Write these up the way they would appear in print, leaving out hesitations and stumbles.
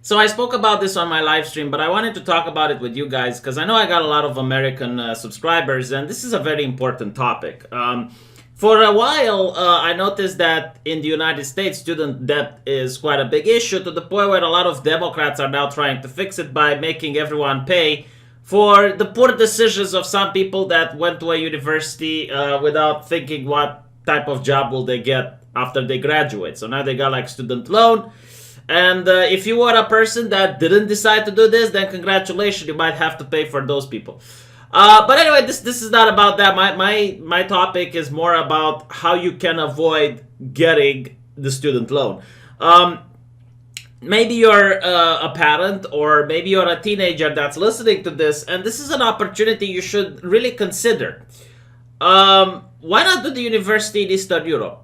So I spoke about this on my live stream, but I wanted to talk about it with you guys because I know I got a lot of American subscribers, and this is a very important topic. For a while, I noticed that in the United States, student debt is quite a big issue to the point where a lot of Democrats are now trying to fix it by making everyone pay for the poor decisions of some people that went to a university without thinking what type of job will they get after they graduate. So now they got like student loan. And if you are a person that didn't decide to do this, then congratulations, you might have to pay for those people. But anyway, this is not about that. My topic is more about how you can avoid getting the student loan. Maybe you're a parent, or maybe you're a teenager that's listening to this, and this is an opportunity you should really consider. Why not do the university in Eastern Europe?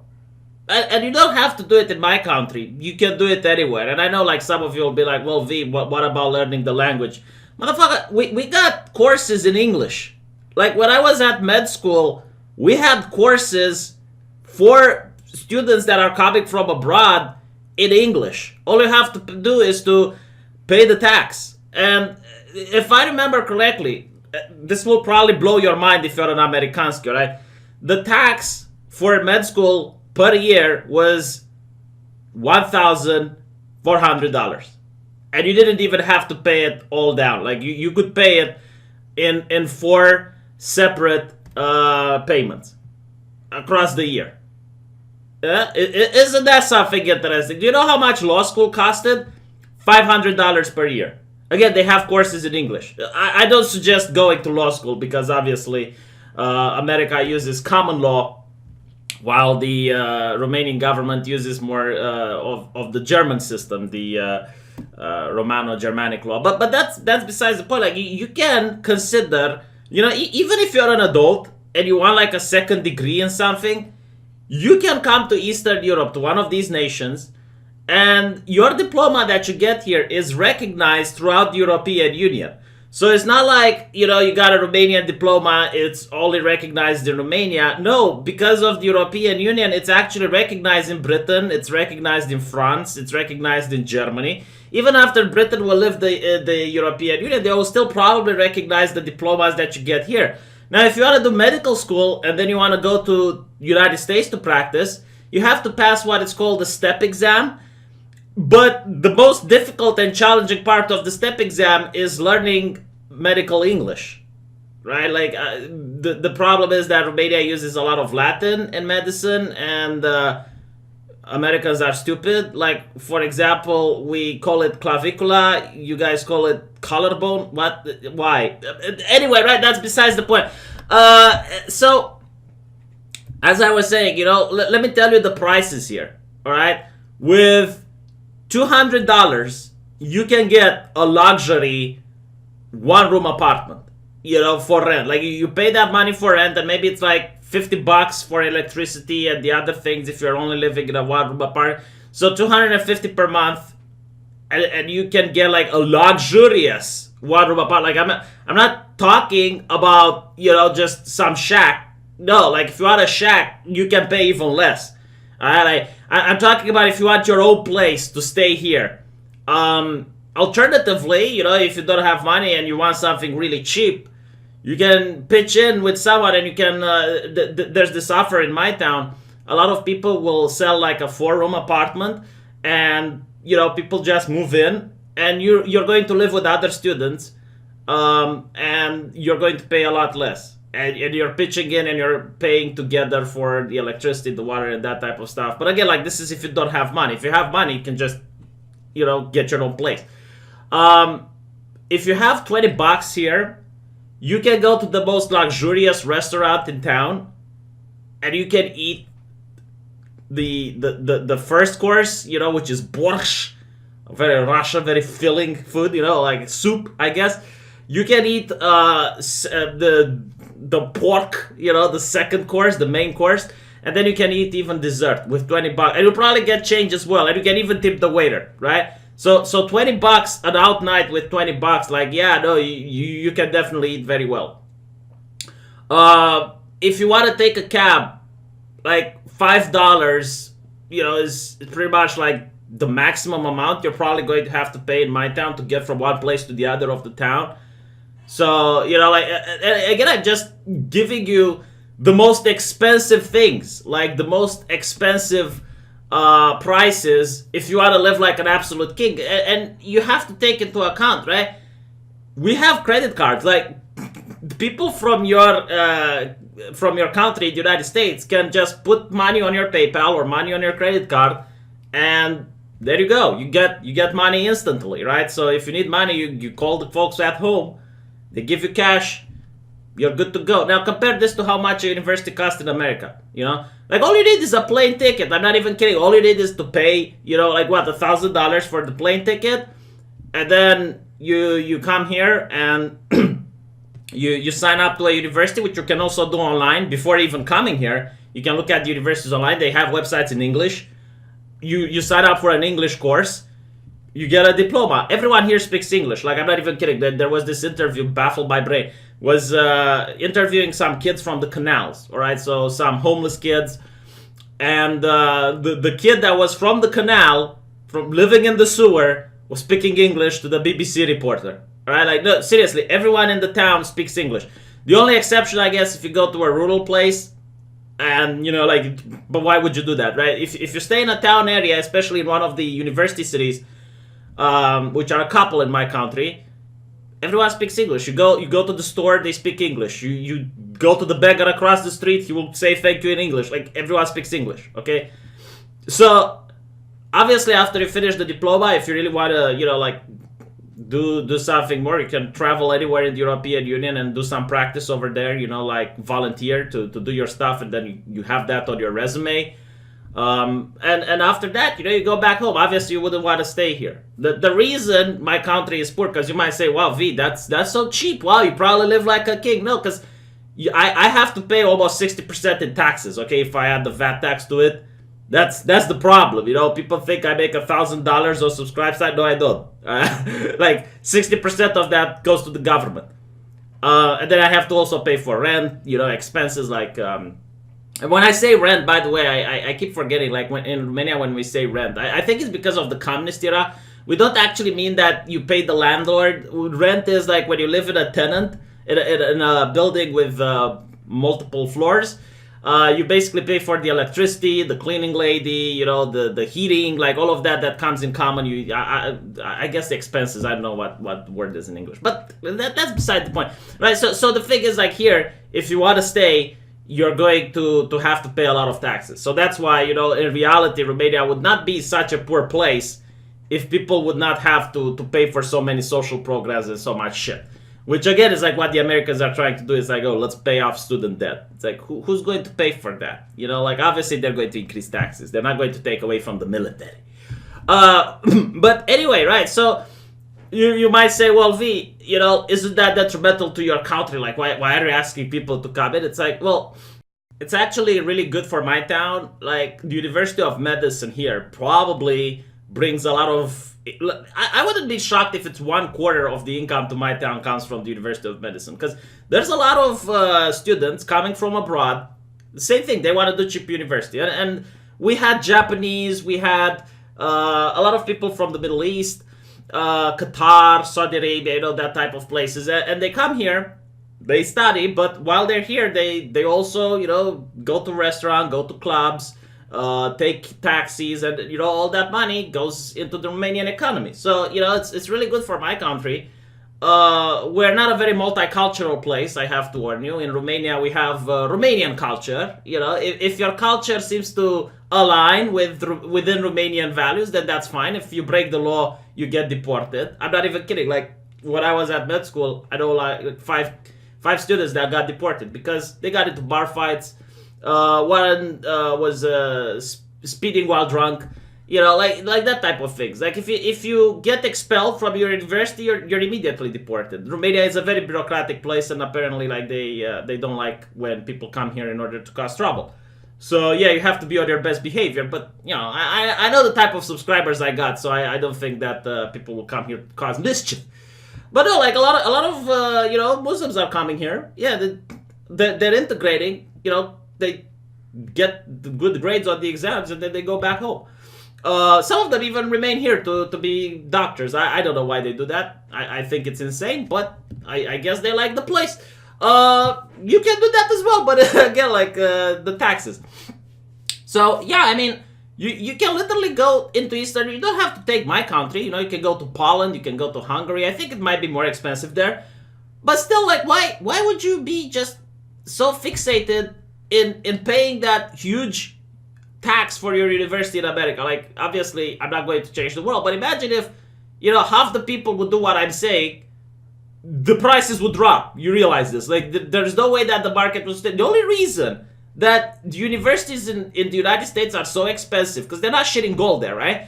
And you don't have to do it in my country. You can do it anywhere. And I know like some of you will be like, well, V, what about learning the language? Motherfucker, we got courses in English. Like when I was at med school, we had courses for students that are coming from abroad in English. All you have to do is to pay the tax. And if I remember correctly, this will probably blow your mind if you're an Amerikanski, right? The tax for med school per year was $1,400. And you didn't even have to pay it all down. Like you could pay it in 4 separate payments across the year. Isn't that something interesting? Do you know how much law school costed? $500 per year. Again, they have courses in English. I don't suggest going to law school because obviously America uses common law, while the Romanian government uses more of the German system, the Romano-Germanic law. But that's besides the point. Like you can consider, even if you're an adult and you want like a second degree in something, you can come to Eastern Europe, to one of these nations, and your diploma that you get here is recognized throughout the European Union. So it's not like, you got a Romanian diploma, it's only recognized in Romania. No, because of the European Union, it's actually recognized in Britain, it's recognized in France, it's recognized in Germany. Even after Britain will leave the European Union, they will still probably recognize the diplomas that you get here. Now, if you want to do medical school and then you want to go to United States to practice, you have to pass what is called the STEP exam. But the most difficult and challenging part of the STEP exam is learning medical English, right? Like the problem is that Romania uses a lot of Latin in medicine, and Americans are stupid. Like, for example, we call it clavicula, you guys call it collarbone. What? Why? Anyway, right? That's besides the point. So, as I was saying, let me tell you the prices here, all right? With $200, you can get a luxury 1-room apartment, for rent. Like you pay that money for rent, and maybe it's like $50 for electricity and the other things if you're only living in a 1-room apartment. So $250 per month, and you can get like a luxurious 1-room apartment. Like I'm not talking about just some shack. No, like if you want a shack, you can pay even less. Alright, I'm talking about if you want your own place to stay here. Alternatively, if you don't have money and you want something really cheap, you can pitch in with someone, and you can. There's this offer in my town. A lot of people will sell like a 4-room apartment, and people just move in, and you're going to live with other students, and you're going to pay a lot less. And you're pitching in and you're paying together for the electricity, the water, and that type of stuff. But again, like this is if you don't have money. If you have money, you can just, get your own place. If you have $20 here, you can go to the most luxurious restaurant in town, and you can eat the first course, which is borscht, very Russian, very filling food, like soup, I guess. You can eat the pork, the second course, the main course, and then you can eat even dessert with $20, and you'll probably get change as well, and you can even tip the waiter, right? So $20 an out night with $20, like you can definitely eat very well. If you want to take a cab, like $5, is pretty much like the maximum amount you're probably going to have to pay in my town to get from one place to the other of the town. So, like, again, I'm just giving you the most expensive things, like the most expensive prices if you want to live like an absolute king. And you have to take into account, right? We have credit cards. Like, people from your country, the United States, can just put money on your PayPal or money on your credit card, and there you go. You get money instantly, right? So if you need money, you call the folks at home. They give you cash. You're good to go. Now compare this to how much a university costs in America. Like, all you need is a plane ticket. I'm not even kidding. All you need is to pay, like, what, $1,000 for the plane ticket, and then you come here and you sign up to a university, which you can also do online before even coming here. You can look at the universities online. They have websites in English. You sign up for an English course. You get a diploma. Everyone here speaks English. Like, I'm not even kidding. There was this interview, Baffled by Brain, was interviewing some kids from the canals, all right? So some homeless kids. And the kid that was from the canal, from living in the sewer, was speaking English to the BBC reporter. All right? Like, no, seriously, everyone in the town speaks English. The only exception, I guess, if you go to a rural place, and, but why would you do that, right? If you stay in a town area, especially in one of the university cities, which are a couple in my country, everyone speaks English. You go to the store, they speak English. You go to the beggar across the street, he will say thank you in English. Like, everyone speaks English, okay? So, obviously, after you finish the diploma, if you really want to, like, do something more, you can travel anywhere in the European Union and do some practice over there, like volunteer to do your stuff, and then you have that on your resume. And after that, you go back home. Obviously, you wouldn't want to stay here. The reason my country is poor, because you might say, wow, V, that's so cheap. Wow, you probably live like a king. No, because I have to pay almost 60% in taxes, okay, if I add the VAT tax to it. That's the problem. People think I make $1,000 on subscribe site. No, I don't. Like, 60% of that goes to the government. And then I have to also pay for rent, expenses like... And when I say rent, by the way, I keep forgetting, like, in Romania, when we say rent, I think it's because of the communist era. We don't actually mean that you pay the landlord. Rent is like when you live in a tenant, in a building with multiple floors. You basically pay for the electricity, the cleaning lady, the heating, like all of that comes in common. I guess the expenses, I don't know what word is in English, but that's beside the point, right? So the thing is, like, here, if you want to stay, you're going to have to pay a lot of taxes. So that's why, in reality, Romania would not be such a poor place if people would not have to pay for so many social programs and so much shit. Which, again, is like what the Americans are trying to do. It's like, oh, let's pay off student debt. It's like, who's going to pay for that? Like, obviously, they're going to increase taxes. They're not going to take away from the military. But anyway, right, so... You might say, well, V, isn't that detrimental to your country? Like, why are you asking people to come in? It's like, well, it's actually really good for my town. Like, the University of Medicine here probably brings a lot of... I wouldn't be shocked if it's 1/4 of the income to my town comes from the University of Medicine. Because there's a lot of students coming from abroad. The same thing, they want to do cheap university. And we had Japanese, we had a lot of people from the Middle East, Qatar, Saudi Arabia, that type of places, and they come here, they study, but while they're here, they also, go to restaurant, go to clubs, take taxis, and all that money goes into the Romanian economy. So it's really good for my country. We're not a very multicultural place, I have to warn you. In Romania, we have Romanian culture. If your culture seems to align within Romanian values, then that's fine. If you break the law, you get deported. I'm not even kidding. Like, when I was at med school, I know like five students that got deported because they got into bar fights. One was speeding while drunk. Like that type of things. Like, if you get expelled from your university, you're immediately deported. Romania is a very bureaucratic place, and apparently, like, they don't like when people come here in order to cause trouble. So yeah, you have to be on your best behavior. But I know the type of subscribers I got, so I don't think that people will come here to cause mischief. But no, like, a lot of Muslims are coming here. Yeah, they're integrating. They get the good grades on the exams, and then they go back home. Some of them even remain here to be doctors. I don't know why they do that. I think it's insane, but I guess they like the place. You can do that as well, but again, like the taxes. So yeah, I mean, you can literally go into Eastern. You don't have to take my country. You know, you can go to Poland. You can go to Hungary. I think it might be more expensive there, but still, like, why would you be just so fixated in paying that huge tax for your university in America? Like, obviously, I'm not going to change the world, but imagine if, you know, half the people would do what I'm saying, the prices would drop. You realize this? Like, there's no way that the market would stay. The only reason that the universities in the United States are so expensive, because they're not shitting gold there, right?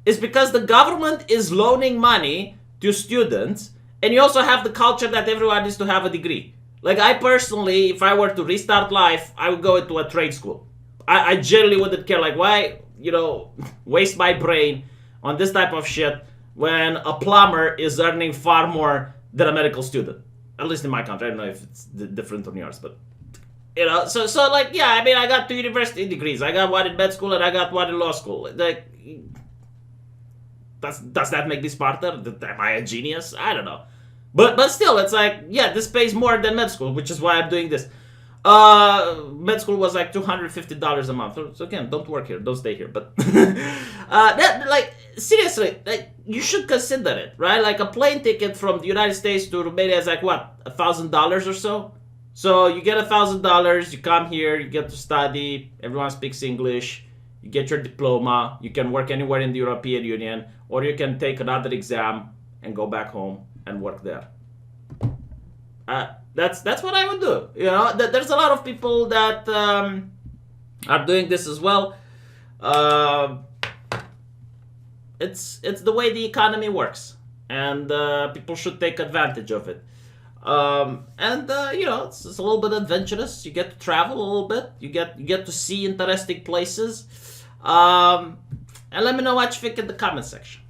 Is because the government is loaning money to students, and you also have the culture that everyone needs to have a degree. Like, I personally, if I were to restart life, I would go into a trade school. I generally wouldn't care, like, why, you know, waste my brain on this type of shit when a plumber is earning far more than a medical student. At least in my country. I don't know if it's different on yours, but, you know, so like, yeah, I mean, I got 2 university degrees. I got one in med school and I got one in law school. Like, does that make me smarter? Am I a genius? I don't know. But still, it's like, yeah, this pays more than med school, which is why I'm doing this. Med school was like $250 a month. So again, don't work here, don't stay here. But that, like, seriously, like, you should consider it, right? Like, a plane ticket from the United States to Romania is like what, $1,000 or so. So you get $1,000, you come here, you get to study. Everyone speaks English. You get your diploma. You can work anywhere in the European Union, or you can take another exam and go back home and work there. That's what I would do. You know, there's a lot of people that are doing this as well. It's the way the economy works, and people should take advantage of it. You know, it's a little bit adventurous. You get to travel a little bit. You get to see interesting places. And let me know what you think in the comment section.